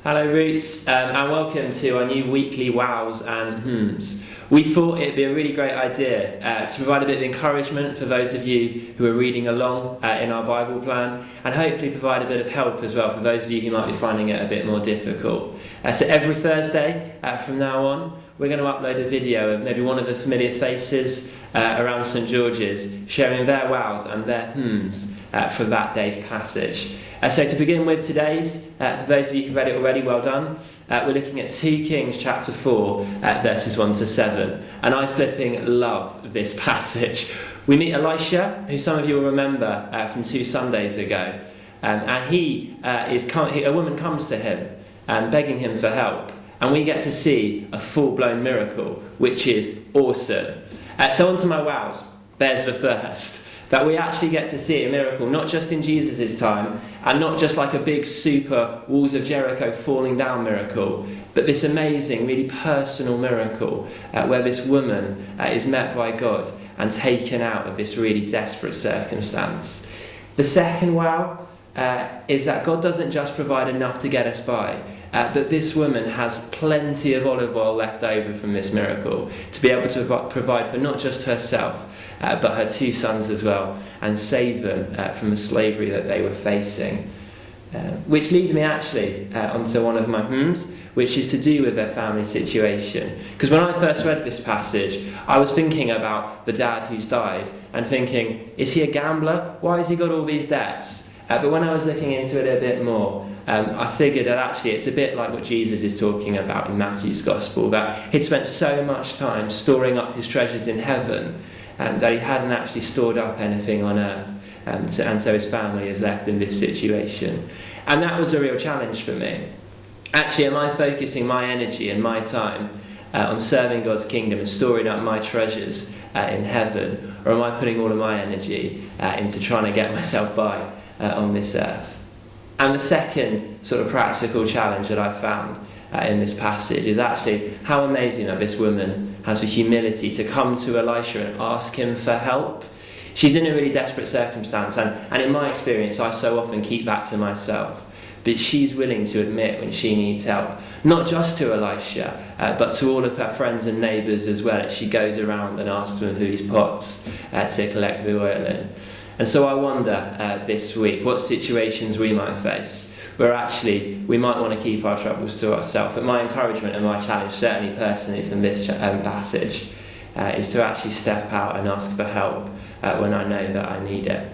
Hello Roots, and welcome to our new weekly Wows and Hmms. We thought it'd be a really great idea to provide a bit of encouragement for those of you who are reading along in our Bible plan, and hopefully provide a bit of help as well for those of you who might be finding it a bit more difficult. So every Thursday from now on, we're going to upload a video of maybe one of the familiar faces around St George's sharing their wows and their hmms for that day's passage. So to begin with today's, for those of you who've read it already, well done. We're looking at 2 Kings chapter 4, verses 1 to 7. And I flipping love this passage. We meet Elisha, who some of you will remember from 2 Sundays ago. And a woman comes to him begging him for help. And we get to see a full-blown miracle, which is awesome. So on to my wows. There's the first. That we actually get to see a miracle, not just in Jesus' time, and not just like a big super walls of Jericho falling down miracle, but this amazing, really personal miracle where this woman is met by God and taken out of this really desperate circumstance. The second wow is that God doesn't just provide enough to get us by, but this woman has plenty of olive oil left over from this miracle to be able to provide for not just herself, but her 2 sons as well, and save them from the slavery that they were facing. Which leads me actually onto one of my hymns, which is to do with their family situation. Because when I first read this passage, I was thinking about the dad who's died, and thinking, is he a gambler? Why has he got all these debts? But when I was looking into it a bit more, I figured that actually it's a bit like what Jesus is talking about in Matthew's Gospel, that he'd spent so much time storing up his treasures in heaven, that he hadn't actually stored up anything on earth, and so his family is left in this situation. And that was a real challenge for me. Actually, am I focusing my energy and my time on serving God's kingdom and storing up my treasures in heaven, or am I putting all of my energy into trying to get myself by on this earth? And the second sort of practical challenge that I found in this passage is actually how amazing that this woman has the humility to come to Elisha and ask him for help. She's in a really desperate circumstance, and in my experience I so often keep that to myself, but she's willing to admit when she needs help, not just to Elisha, but to all of her friends and neighbours as well, as she goes around and asks them for these pots to collect the oil in. And so I wonder this week what situations we might face where actually we might want to keep our troubles to ourselves. But my encouragement and my challenge, certainly personally from this passage, is to actually step out and ask for help when I know that I need it.